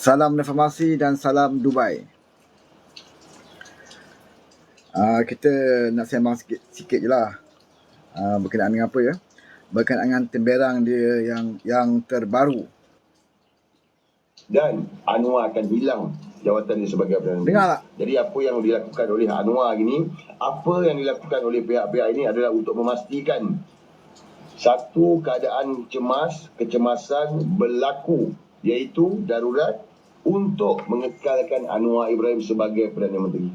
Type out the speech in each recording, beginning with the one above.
Salam reformasi dan salam Dubai. Kita nak sembang sikit je lah. Berkenaan dengan apa ya? Berkenaan dengan temberang dia yang terbaru. Dan Anwar akan hilang jawatan dia sebagai Perdana Menteri. Dengar tak? Jadi apa yang dilakukan oleh Anwar ini, apa yang dilakukan oleh pihak-pihak ini adalah untuk memastikan satu keadaan kecemasan berlaku, iaitu darurat untuk mengekalkan Anwar Ibrahim sebagai Perdana Menteri.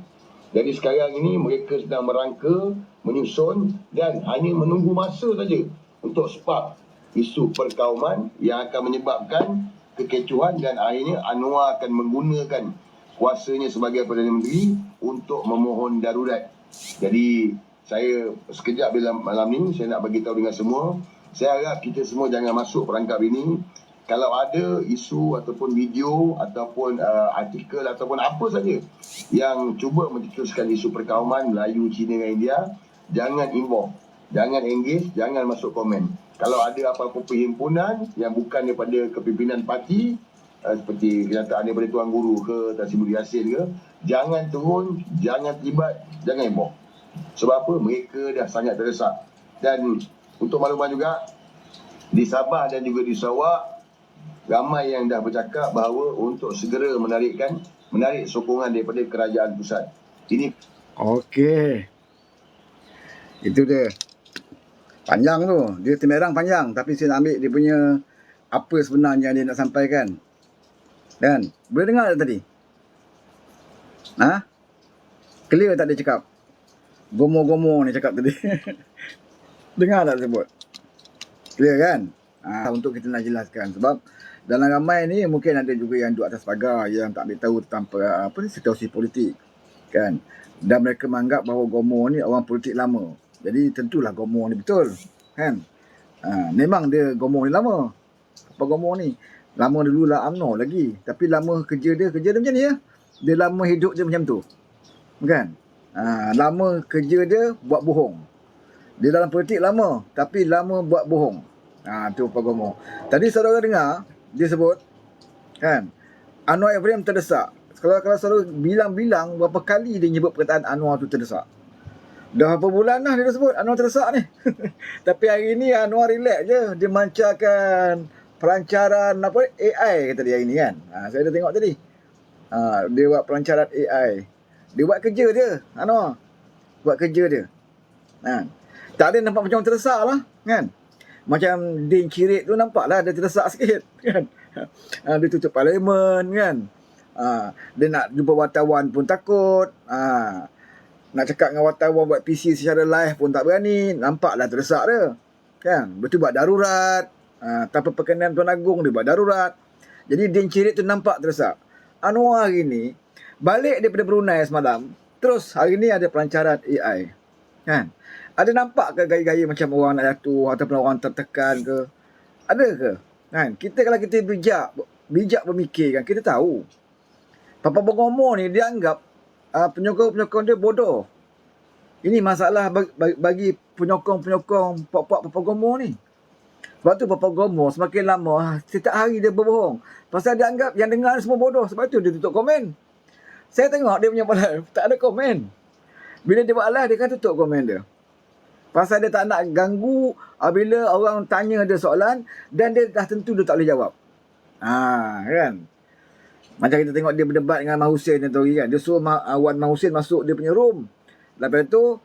Jadi sekarang ini mereka sedang merangka, menyusun dan hanya menunggu masa saja untuk spark isu perkauman yang akan menyebabkan kekecohan, dan akhirnya Anwar akan menggunakan kuasanya sebagai Perdana Menteri untuk memohon darurat. Jadi saya sekejap malam ni saya nak bagi tahu dengan semua, saya harap kita semua jangan masuk perangkap ini. Kalau ada isu ataupun video ataupun artikel ataupun apa saja yang cuba mencetuskan isu perkauman Melayu, Cina dan India, jangan involve, jangan engage, jangan masuk komen. Kalau ada apa-apa perhimpunan yang bukan daripada kepimpinan parti, seperti kenyataan daripada Tuan Guru ke Tan Sri Mulyani Yassin ke, jangan turun, jangan terlibat, jangan involve. Sebab apa? Mereka dah sangat terdesak. Dan untuk makluman juga, di Sabah dan juga di Sarawak, ramai yang dah bercakap bahawa untuk segera menarik sokongan daripada kerajaan pusat. Ini Okey. Itu dia. Panjang tu. Dia temberang panjang. Tapi saya nak ambil dia punya apa sebenarnya dia nak sampaikan. Dan boleh dengar tak tadi? Clear tak dia cakap? Gomo-gomo ni cakap tadi. Dengar tak sebut? Clear kan? Untuk kita nak jelaskan. Sebab dalam ramai ni mungkin ada juga yang duduk atas pagar yang tak ambil tahu tentang situasi politik. Kan? Dan mereka menganggap bahawa Gomo ni orang politik lama. Jadi tentulah Gomo ni betul. Kan? Memang dia Gomo ni lama. Apa Gomo ni? Lama dulu lah UMNO lagi. Tapi lama kerja dia macam ni ya. Dia lama hidup dia macam tu. Kan? Lama kerja dia buat bohong. Dia dalam politik lama, tapi lama buat bohong. Tu Pak Gomo. Tadi saudara dengar, dia sebut, kan, Anwar Ibrahim terdesak. Kalau saudara bilang-bilang berapa kali dia nyebut perkataan Anwar tu terdesak. Dah berapa bulan dah dia dah sebut Anwar terdesak ni. Tapi hari ni Anwar relax je. Dia mancarkan pelancaran AI kata dia hari ni kan. Saya dah tengok tadi. Dia buat pelancaran AI. Dia buat kerja dia, Anwar. Buat kerja dia. Tak ada nampak macam terdesak lah, kan. Macam Din Cirit tu nampaklah dia terdesak sikit, kan. Dia tutup parlimen, kan. Dia nak jumpa wartawan pun takut. Nak cakap dengan wartawan buat PC secara live pun tak berani. Nampaklah terdesak dia, kan. Betul buat darurat. Tanpa perkenan Tuan Agong dia buat darurat. Jadi Din Cirit tu nampak terdesak. Anwar hari ni balik daripada Brunei semalam, terus hari ni ada pelancaran AI, kan. Ada nampak ke gaya-gaya macam orang nak jatuh ataupun orang tertekan ke? Ada ke? Kan? Kalau kita bijak berfikir kan, kita tahu. Papa Gomo ni dia anggap penyokong-penyokong dia bodoh. Ini masalah bagi penyokong-penyokong Papa Gomo ni. Sebab tu Papa Gomo semakin lama setiap hari dia berbohong. Pasal dia anggap yang dengar semua bodoh. Sebab tu dia tutup komen. Saya tengok dia punya live, tak ada komen. Bila dia buat live, dia kan tutup komen dia. Pasal dia tak nak ganggu bila orang tanya dia soalan dan dia dah tentu dia tak boleh jawab. Kan? Macam kita tengok dia berdebat dengan Mah Hussein tadi kan. Dia suruh Wan Mah Hussein masuk dia punya room. Lepas tu,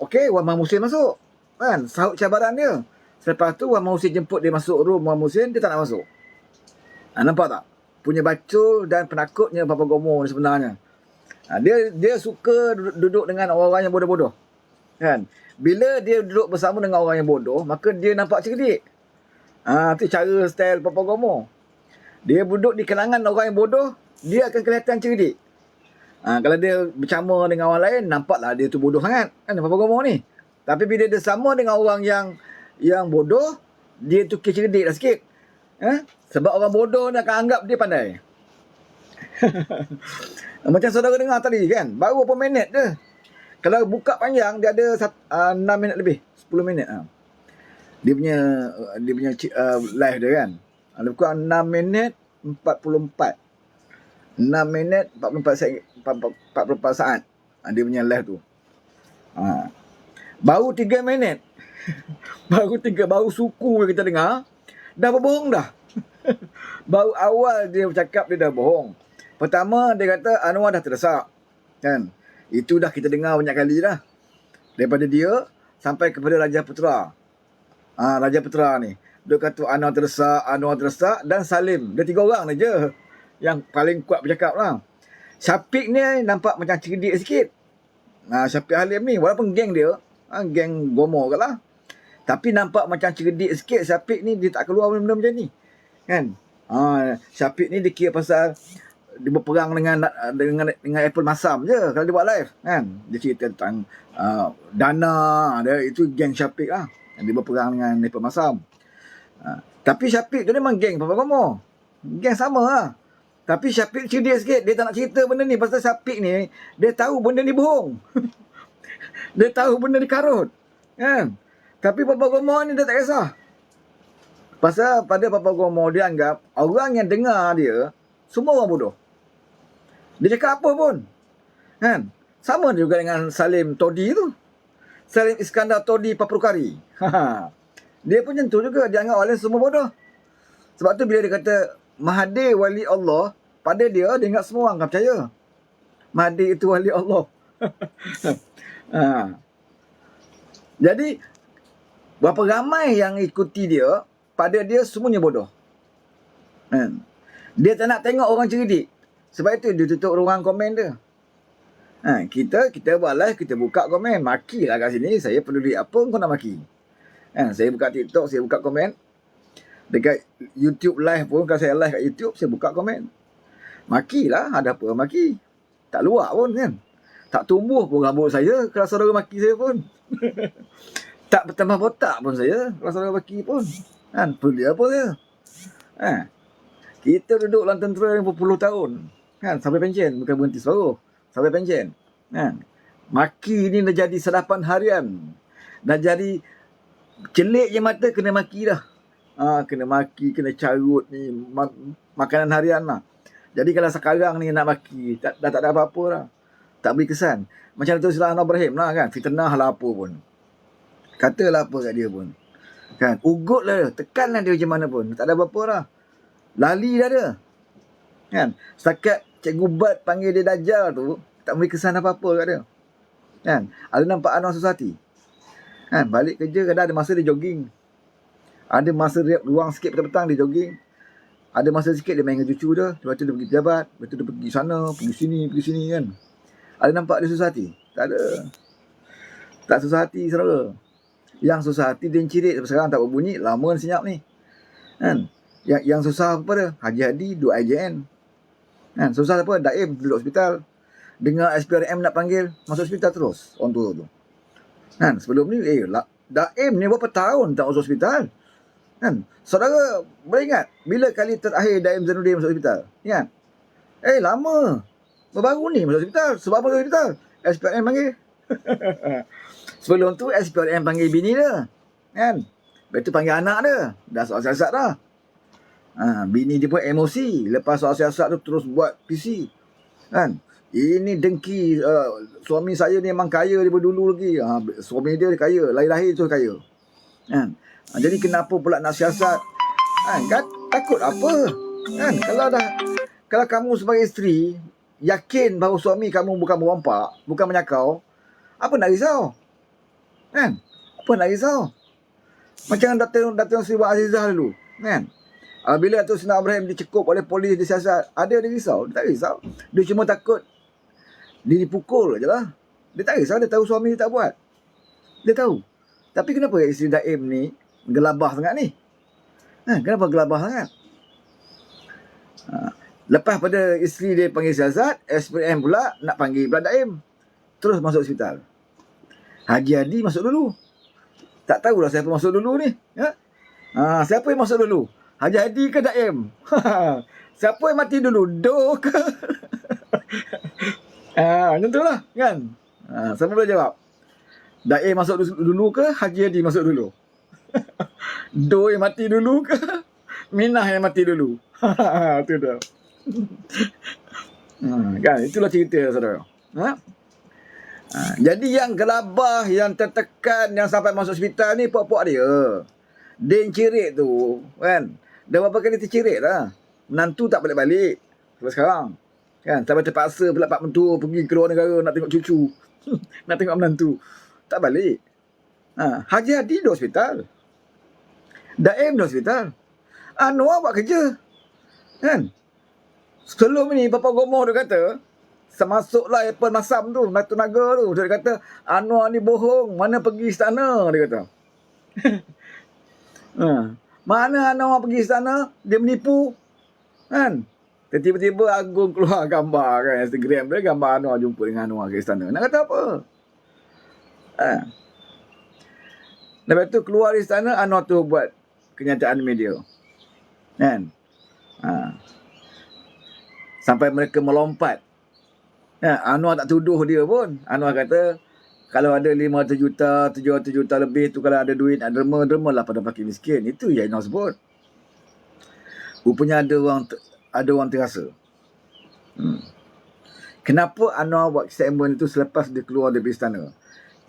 okey, Wan Mah Hussein masuk. Kan? Sahut cabaran dia. Selepas tu, Wan Mah Hussein jemput dia masuk room Wan Mah Hussein, dia tak nak masuk. Nampak tak? Punya bacul dan penakutnya Papa Gomo ni sebenarnya. Dia suka duduk dengan orang-orang yang bodoh-bodoh. Kan? Bila dia duduk bersama dengan orang yang bodoh, maka dia nampak cerdik. Tu cara style Papa Gomo. Dia duduk di kalangan orang yang bodoh, dia akan kelihatan cerdik. Kalau dia bercama dengan orang lain, nampaklah dia tu bodoh sangat. Kan Papa Gomo ni. Tapi bila dia sama dengan orang yang bodoh, dia tu cerdik lah sikit. Sebab orang bodoh ni akan anggap dia pandai. Macam saudara dengar tadi kan, baru berapa minit je. Kalau buka panjang, dia ada 6 minit lebih. 10 minit. Dia punya live dia kan. Lebih kurang 6 minit 44. 6 minit 44 saat. Dia punya live tu. Baru 3 minit. baru suku yang kita dengar, dah berbohong dah. Baru awal dia bercakap dia dah bohong. Pertama dia kata Anwar dah terdesak. Kan? Itu dah kita dengar banyak kali dah. Daripada dia sampai kepada Raja Putra. Raja Putra ni. Dia kata Anwar terdesak dan Salim. Dia 3 orang je yang paling kuat bercakap lah. Syafiq ni nampak macam cerdik sikit. Syafiq Halim ni, walaupun geng dia, geng Gomo kat lah. Tapi nampak macam cerdik sikit. Syafiq ni dia tak keluar benda-benda macam ni. Kan? Syafiq ni dia kira pasal dia berperang dengan Apple Masam je kalau dia buat live. Kan? Dia cerita tentang dana. Itu geng Syafiq lah. Dia berperang dengan Apple Masam. Tapi Syafiq tu memang geng Papa Gomo. Geng sama lah. Tapi Syafiq cerdik sikit. Dia tak nak cerita benda ni. Pasal Syafiq ni, dia tahu benda ni bohong. Dia tahu benda ni karut. Kan? Tapi Papa Gomo ni dia tak kisah. Pasal pada Papa Gomo dia anggap orang yang dengar dia, semua orang bodoh. Dia cakap apa pun. Kan? Sama juga dengan Salim Todi tu. Salim Iskandar Todi Paprukari. Dia pun macam tu juga. Dia anggap orang semua bodoh. Sebab tu bila dia kata Mahathir wali Allah, pada dia ingat semua orang akan percaya. Mahathir itu wali Allah. Jadi, berapa ramai yang ikuti dia, pada dia semuanya bodoh. Dia tak nak tengok orang cerdik. Sebab itu dia tutup ruang komen dia. Kita buat live, kita buka komen. Makilah kat sini, saya peduli apa kau nak maki. Saya buka TikTok, saya buka komen. Dekat YouTube live pun, kalau saya live kat YouTube, saya buka komen. Makilah, ada apa maki. Tak luak pun kan. Tak tumbuh pun rambut saya, kalau saudara maki saya pun. Tak bertambah botak pun saya, kalau saudara maki pun. Kan, peduli apa dia. Kita duduk dalam tentera yang berpuluh tahun. Kan, sampai pencen, bukan berhenti separuh. Sampai pencen. Kan. Maki ni dah jadi sedapan harian. Dah jadi celik je mata kena maki dah. Kena maki, kena carut ni, makanan harian lah. Jadi kalau sekarang ni nak maki, dah tak ada apa-apa lah. Tak beri kesan. Macam Datuk Seri Anwar Ibrahim lah kan, fitnah lah apa pun. Katalah apa kat dia pun. Kan, ugut lah dia, tekan lah dia macam mana pun. Tak ada apa-apa lah. Lali dah dia. Kan, setakat Cikgu Bat panggil dia Dajjal tu, tak beri kesan apa-apa kat dia. Kan, ada nampak Anwar Susati. Kan, balik kerja kadang ada masa dia jogging. Ada masa ruang sikit petang-petang dia jogging. Ada masa sikit dia main dengan cucu dia. Lepas tu dia pergi pejabat. Lepas tu dia pergi sana, pergi sini kan. Ada nampak dia susah hati? Tak ada. Tak susah hati saudara. Yang susah hati dia cirit sampai sekarang tak berbunyi. Lama senyap ni. Kan? Yang susah apa dia? Haji Hadi duduk IJN. Kan? Susah apa? Daim duduk hospital. Dengar SPRM nak panggil, masuk hospital terus. Orang tua tu. Kan? Sebelum ni, Daim ni berapa tahun tak masuk hospital? Kan? Saudara beringat bila kali terakhir Daim Zainuddin masuk hospital? Ingat? Lama. Baru ni masuk hospital. Sebab apa masuk hospital? SPRM panggil. Sebelum tu SPRM panggil bini dia. Kan? Lepas tu panggil anak dia. Dah soal siasat dah. Bini dia pun emosi. Lepas soal siasat tu terus buat PC. Kan? Ini dengki. Suami saya ni memang kaya daripada dulu lagi. Suami dia kaya. Lahir-lahir tu kaya. Kan? Jadi kenapa pula nak siasat? Kan? Takut apa? Kan? Kalau kamu sebagai isteri yakin bahawa suami kamu bukan merompak, bukan menyakau, apa nak risau? Kan? Apa nak risau? Macam Datuk Seri Wan Azizah dulu, kan? Bila Datuk Seri Ibrahim dicekup oleh polis, disiasat, ada dia risau? Dia tak risau. Dia cuma takut dia dipukul je lah. Dia tak risau, dia tahu suami dia tak buat. Dia tahu. Tapi kenapa isteri Daim ni gelabah sangat ni? Kenapa gelabah sangat? Lepas pada isteri dia panggil siasat, SPM pula nak panggil pula Daim. Terus masuk hospital. Haji Hadi masuk dulu. Tak tahulah siapa masuk dulu ni. Siapa yang masuk dulu? Haji Hadi ke Daim? Siapa yang mati dulu? Do ke? Macam tu lah kan? Siapa boleh jawab? Daim masuk dulu ke? Haji Hadi masuk dulu? Do yang mati dulu ke? Minah yang mati dulu? Itu dah. Kan itulah cerita saudara. Ha? Jadi yang gelabah, yang tertekan, yang sampai masuk hospital ni puak-puak dia. Dia yang cirit tu kan. Dah berapa kali tercirit dah. Menantu tak balik-balik sampai sekarang. Kan sampai terpaksa pula pak mentua pergi keluar negara nak tengok cucu. Nak tengok menantu. Tak balik. Haji Hadi di hospital. Daim di hospital. Anwar buat kerja. Kan? Sebelum ni Bapak Gomoh dia kata, semasuklah Apple Masam tu, Natu Naga tu. Dia kata, Anwar ni bohong. Mana pergi istana, dia kata. Mana Anwar pergi istana, dia menipu. Kan? Tiba-tiba Agung keluar gambar kan, Instagram dia, gambar Anwar jumpa dengan Anwar ke istana. Nak kata apa? Lepas tu keluar di istana, Anwar tu buat kenyataan media. Kan? Sampai mereka melompat. Anwar tak tuduh dia pun. Anwar kata, kalau ada 500 juta, 700 juta lebih tu, kalau ada duit, ada derma lah pada fakir miskin. Itu yang Anwar sebut. Rupanya ada orang terasa. Kenapa Anwar buat statement itu selepas dia keluar dari istana?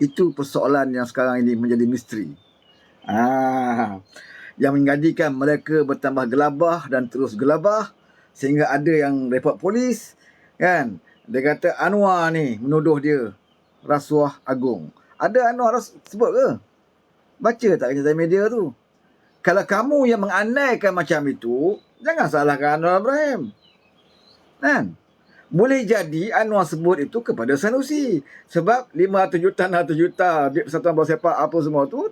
Itu persoalan yang sekarang ini menjadi misteri. Yang menjadikan mereka bertambah gelabah dan terus gelabah, sehingga ada yang report polis, kan? Dia kata Anwar ni menuduh dia rasuah agung. Ada Anwar sebut ke? Baca tak kenyataan media tu? Kalau kamu yang mengandaikan macam itu, jangan salahkan Anwar Ibrahim. Kan? Boleh jadi Anwar sebut itu kepada Sanusi. Sebab 500 juta, 600 juta, duit Persatuan Bola Sepak apa semua tu,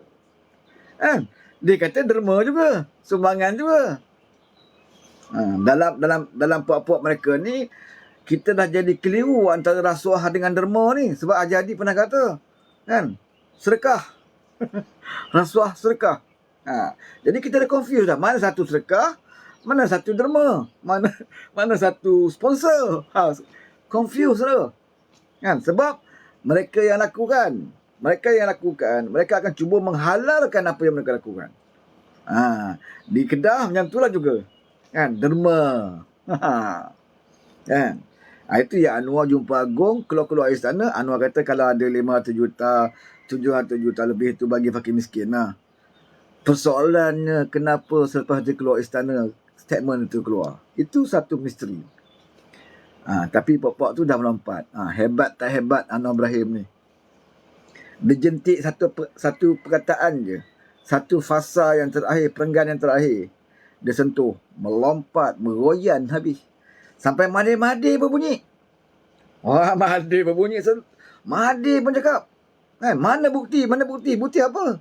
kan? Dia kata derma juga, sumbangan juga. Dalam puak-puak mereka ni, kita dah jadi keliru antara rasuah dengan derma ni. Sebab Haji Hadi pernah kata, kan, sedekah. Rasuah sedekah. Jadi kita dah confuse dah. Mana satu sedekah, mana satu derma, mana satu sponsor. Confuse dah. Kan? Sebab mereka yang lakukan, mereka akan cuba menghalalkan apa yang mereka lakukan. Di Kedah macam itulah juga. Kan? Derma. Kan? Itu yang Anwar jumpa Agung, keluar istana. Anwar kata kalau ada 500 juta, 700 juta lebih tu bagi fakir miskin lah. Persoalannya kenapa selepas dia keluar istana, statement itu keluar. Itu satu misteri. Tapi pokok tu dah melompat. Hebat tak hebat Anwar Ibrahim ni. Dia jentik satu perkataan je. Satu fasa yang terakhir, perenggan yang terakhir. Dia sentuh, melompat, meroyan habis. Sampai Mahathir berbunyi. Mahathir berbunyi. Mahathir pun cakap. Mana bukti? Bukti apa?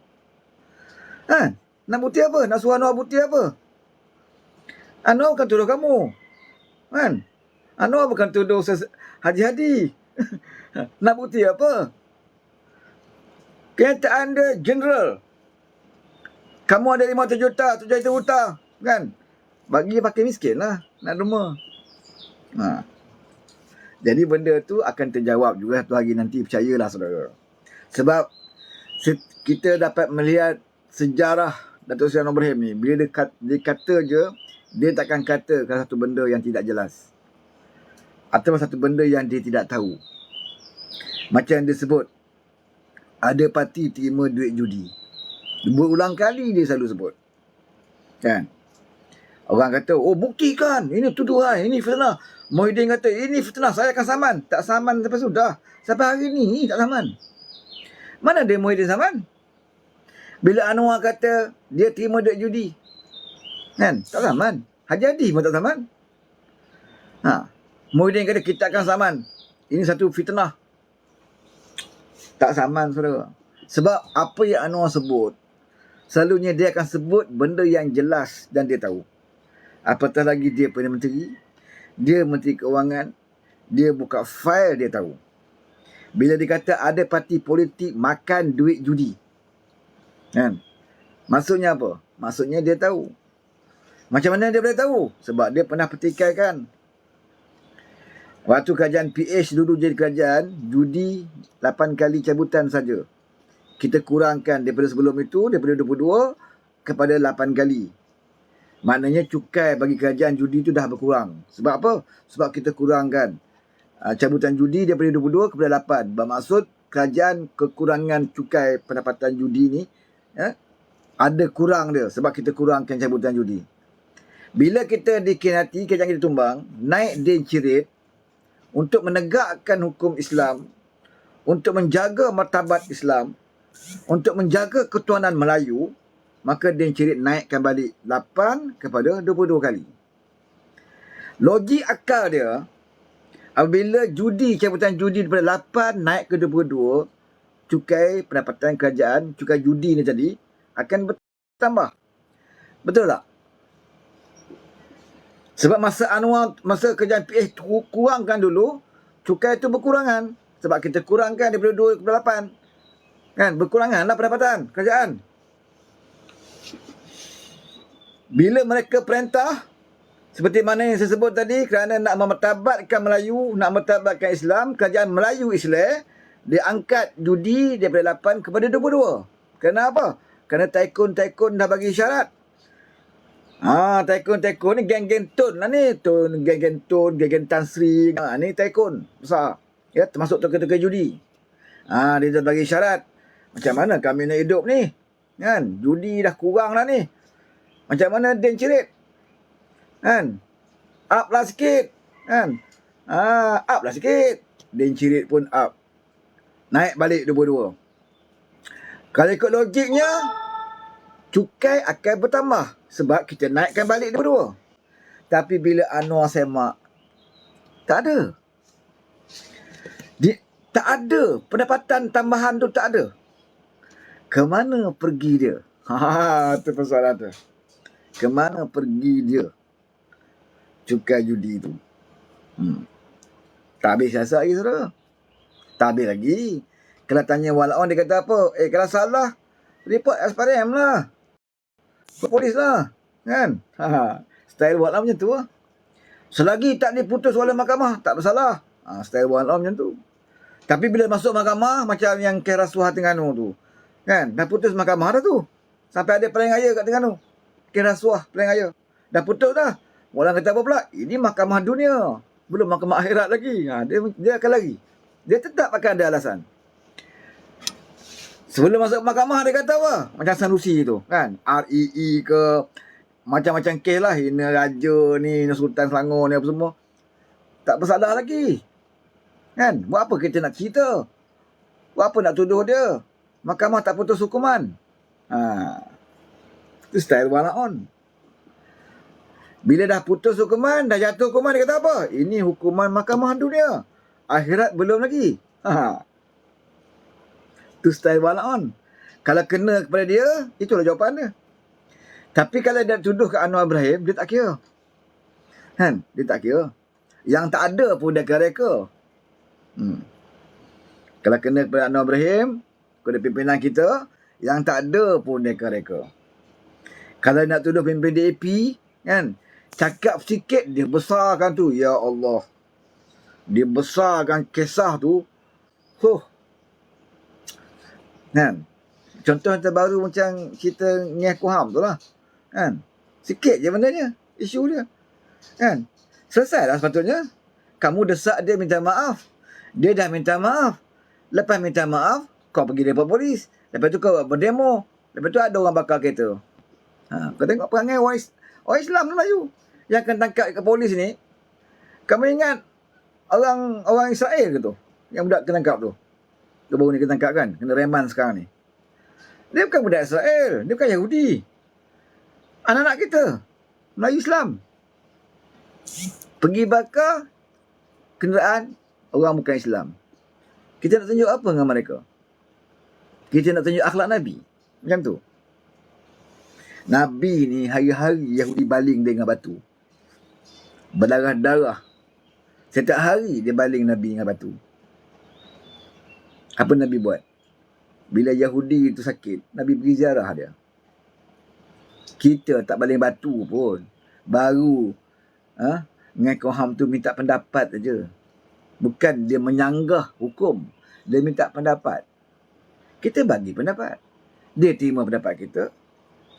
Nak bukti apa? Nak suruh Anwar bukti apa? Anwar bukan tuduh kamu. Kan? Anwar bukan tuduh Haji Hadi. Nak bukti apa? Kenyataan dia general. Kamu ada 500 juta, 700 juta. Kan? Bagi fakir miskin lah. Nak derma. Jadi benda tu akan terjawab juga satu hari nanti. Percayalah saudara. Sebab kita dapat melihat sejarah Datuk Seri Anwar Ibrahim ni. Bila dia kata je, dia takkan katakan satu benda yang tidak jelas. Atau satu benda yang dia tidak tahu. Macam dia sebut, ada parti terima duit judi. Berulang kali dia selalu sebut. Kan? Orang kata, buktikan. Ini tuduhan, ini fitnah. Muhyiddin kata, ini fitnah, saya akan saman. Tak saman sampai sudah. Sampai hari ni tak saman. Mana dia Muhyiddin saman? Bila Anwar kata, dia terima duit judi. Kan? Tak saman. Haji Hadi pun tak saman. Muhyiddin kata, kita akan saman. Ini satu fitnah. Tak saman, saudara. Sebab apa yang Anwar sebut, selalunya dia akan sebut benda yang jelas dan dia tahu. Apatah lagi dia Perdana Menteri, dia Menteri Keuangan, dia buka fail, dia tahu. Bila dia kata ada parti politik makan duit judi. Kan? Maksudnya apa? Maksudnya dia tahu. Macam mana dia boleh tahu? Sebab dia pernah petikaikan. Waktu kerajaan PH dulu jadi kerajaan, judi 8 kali cabutan saja. Kita kurangkan daripada sebelum itu, daripada 22 kepada 8 kali. Maknanya cukai bagi kerajaan judi itu dah berkurang. Sebab apa? Sebab kita kurangkan. cabutan judi daripada 22 kepada 8. Bermaksud kerajaan kekurangan cukai pendapatan judi ni, ada kurang dia sebab kita kurangkan cabutan judi. Bila kita dikhianati, kerajaan kita tumbang, naik din cirit untuk menegakkan hukum Islam, untuk menjaga martabat Islam, untuk menjaga ketuhanan Melayu, maka din cirit naikkan balik 8 kepada 22 kali. Logik akal dia, apabila cabutan judi daripada 8 naik ke 22, cukai pendapatan kerajaan, cukai judi ni tadi akan bertambah. Betul tak? Sebab masa kerajaan PH kurangkan dulu, cukai itu berkurangan. Sebab kita kurangkan daripada 2 kepada 8. Kan? Berkuranganlah pendapatan kerajaan. Bila mereka perintah, seperti mana yang saya sebut tadi, kerana nak memartabatkan Melayu, nak memartabatkan Islam, kerajaan Melayu Islam, dia angkat judi daripada 8 kepada 22. Kenapa? Kerana tycoon-tycoon dah bagi syarat. Tycoon-tycoon ni geng-geng Tun lah ni. Geng-geng Tun, geng-geng Tan Sri. Ni tycoon besar. Ya, termasuk tokoh-tokoh judi. Dia dah bagi syarat. Macam mana kami nak hidup ni? Kan? Judi dah kurang lah ni. Macam mana din cirit? Kan? Up lah sikit. Kan? Up lah sikit. Din cirit pun up. Naik balik 22. Kalau ikut logiknya, cukai akan bertambah sebab kita naikkan balik 22. Tapi bila Anwar semak, tak ada. Tak ada. Pendapatan tambahan tu tak ada. Kemana pergi dia? Itu persoalan tu. Kemana pergi dia? Cukai judi tu. Tak habis siasat lagi, saudara. Tak habis lagi. Kalau tanya walaupun dia kata apa? Kalau salah, report SPRM lah. Polis lah. Kan? Style walaupun macam tu lah. Selagi tak diputus oleh mahkamah, tak bersalah. Style walaupun macam tu. Tapi bila masuk mahkamah, macam yang kes rasuah Terengganu tu. Kan? Dah putus mahkamah dah tu. Sampai ada pilihan raya kat Terengganu. Kes rasuah pilihan raya. Dah putus dah. Orang kata apa pula? Ini mahkamah dunia. Belum mahkamah akhirat lagi. Dia akan lari. Dia tetap akan ada alasan. Sebelum masuk mahkamah dia kata apa? Macam Sanusi tu. Kan? REE ke. Macam-macam kes lah. Hina Raja ni. Hina Sultan Selangor ni apa semua. Tak bersalah lagi. Kan? Buat apa kita nak cerita? Buat apa nak tuduh dia? Mahkamah tak putus hukuman. Itu style one on. Bila dah putus hukuman, dah jatuh hukuman, dia kata apa? Ini hukuman mahkamah dunia. Akhirat belum lagi. Itu style one on. Kalau kena kepada dia, itulah jawapan dia. Tapi kalau dia tuduh ke Anwar Ibrahim, dia tak kira. Kan? Dia tak kira. Yang tak ada pun dia akan reka. Kalau kena kepada Anwar Ibrahim, kepada pimpinan kita, yang tak ada pun dia akan reka. Kalau nak tuduh pimpin DAP, kan? Cakap sikit, dia besarkan tu. Ya Allah. Dia besarkan kisah tu. Kan? Contoh yang terbaru macam cerita Ngeh Kuham tu lah. Kan? Sikit je benda dia. Isu dia. Kan? Selesai lah sepatutnya. Kamu desak dia minta maaf. Dia dah minta maaf. Lepas minta maaf, kau pergi report polis. Lepas tu kau berdemo. Lepas tu ada orang bakar kereta. Kau tengok perangai orang Islam Melayu yang akan tangkap kat polis ni. Kamu ingat orang Israel ke tu? Yang budak kena tangkap tu. Dia baru ni kena tangkap kan? Kena reman sekarang ni. Dia bukan budak Israel. Dia bukan Yahudi. Anak-anak kita. Melayu Islam. Pergi bakar kenderaan orang bukan Islam. Kita nak tunjuk apa dengan mereka? Kita nak tunjuk akhlak Nabi. Macam tu. Nabi ni hari-hari Yahudi baling dia dengan batu. Berdarah-darah. Setiap hari dia baling Nabi dengan batu. Apa Nabi buat? Bila Yahudi itu sakit, Nabi pergi ziarah dia. Kita tak baling batu pun. Baru Ngeh Kuham tu minta pendapat aja. Bukan dia menyanggah hukum. Dia minta pendapat. Kita bagi pendapat. Dia terima pendapat kita.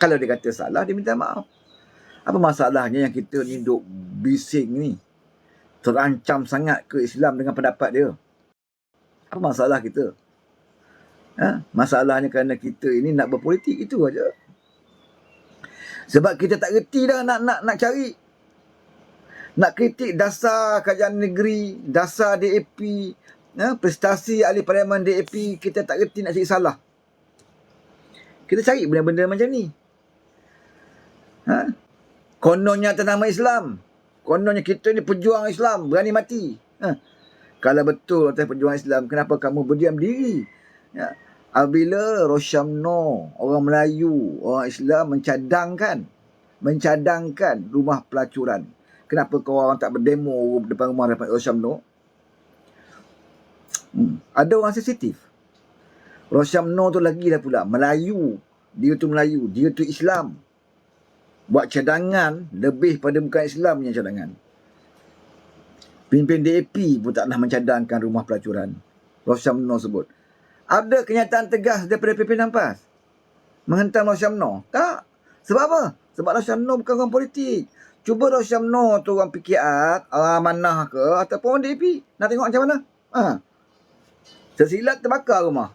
Kalau dia kata salah, dia minta maaf. Apa masalahnya yang kita ni duk bising ni? terancam sangat ke Islam dengan pendapat dia. Apa masalah kita? Masalahnya kerana kita ini nak berpolitik, itu aja. Sebab kita tak reti dah nak cari, nak kritik dasar kajian negeri, dasar DAP, prestasi ahli parlimen DAP, kita tak reti nak cari salah. Kita cari benda-benda macam ni. Kononnya atas nama Islam. Kononnya kita ni pejuang Islam, berani mati. Kalau betul atas pejuang Islam, kenapa kamu berdiam diri? Apabila Rosyamno, orang Melayu, orang Islam mencadangkan rumah pelacuran, kenapa kau orang tak berdemo depan rumah Rosyamno? Ada orang sensitif. Rosyamno tu lagi dah pula Melayu, dia tu Melayu, dia tu Islam. Buat cadangan lebih pada bukan Islam yang cadangan. Pimpin DAP pun tak nak mencadangkan rumah pelacuran. Rosyamno sebut. Ada kenyataan tegas daripada pimpinan PAS menghentam Rosyamno? Tak. Sebab apa? Sebab Rosyamno bukan orang politik. Cuba Rosyamno tu orang PKR, orang Amanah ke, ataupun orang DAP. Nak tengok macam mana? Tersilat terbakar rumah.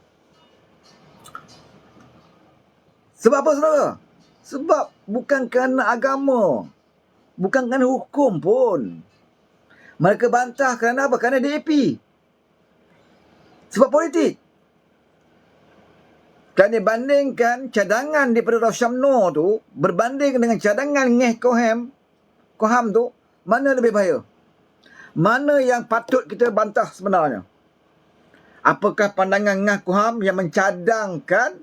Sebab apa, saudara? Sebab bukan kerana agama. Bukan kerana hukum pun. Mereka bantah kerana apa? Kerana DAP. Sebab politik. Kerana bandingkan cadangan daripada Rosyamno tu berbanding dengan cadangan Ngeh Koham tu, mana lebih bahaya? Mana yang patut kita bantah sebenarnya? Apakah pandangan Ngeh Koham yang mencadangkan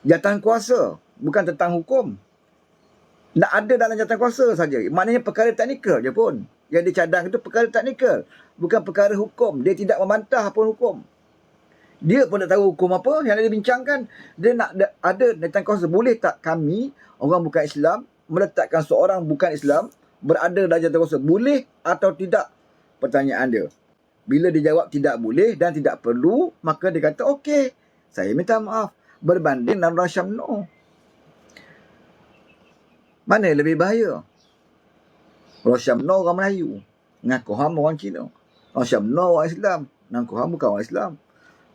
jawatan kuasa, bukan tentang hukum? Tak ada dalam jawatan kuasa saja. Maknanya perkara teknikal je pun. Yang dicadang itu perkara teknikal, bukan perkara hukum. Dia tidak membantah pun hukum. Dia pun tak tahu hukum apa yang dia bincangkan. Dia nak ada jawatan kuasa. Boleh tak kami, orang bukan Islam, meletakkan seorang bukan Islam berada dalam jawatan kuasa? Boleh atau tidak? Pertanyaan dia. Bila dia jawab tidak boleh dan tidak perlu, maka dia kata okey, saya minta maaf. Berbanding dengan Rosyamno, mana yang lebih bahaya? Rosyamno orang Melayu, Ngeh Koham orang Cina. Rosyamno orang Islam, Ngeh Koham bukan orang Islam.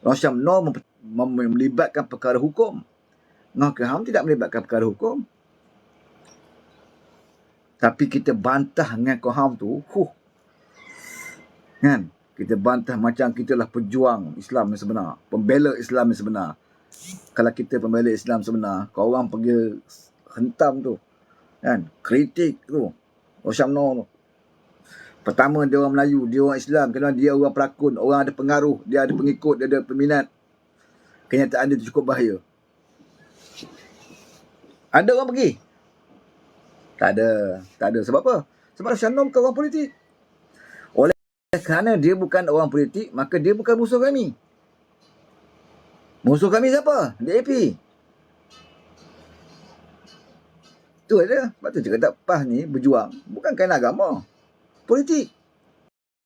Rosyamno melibatkan perkara hukum, Ngeh Koham tidak melibatkan perkara hukum. Tapi kita bantah Ngeh Koham tu, kan? Kita bantah macam kita lah pejuang Islam yang sebenar, pembela Islam yang sebenar. Kalau kita pembela Islam sebenar, kau orang pergi hentam tu, kan? Kritik tu Rosyamno tu. Pertama dia orang Melayu, dia orang Islam, kerana dia orang pelakon, orang ada pengaruh, dia ada pengikut, dia ada peminat. Kenyataan dia tu cukup bahaya. Ada orang pergi? Tak ada. Sebab apa? Sebab Rosyamno bukan orang politik. Oleh kerana dia bukan orang politik, maka dia bukan musuh kami. Musuh kami siapa? DAP. Itu aja. Sebab tu cakap PAS ni berjuang bukan kerana agama, politik.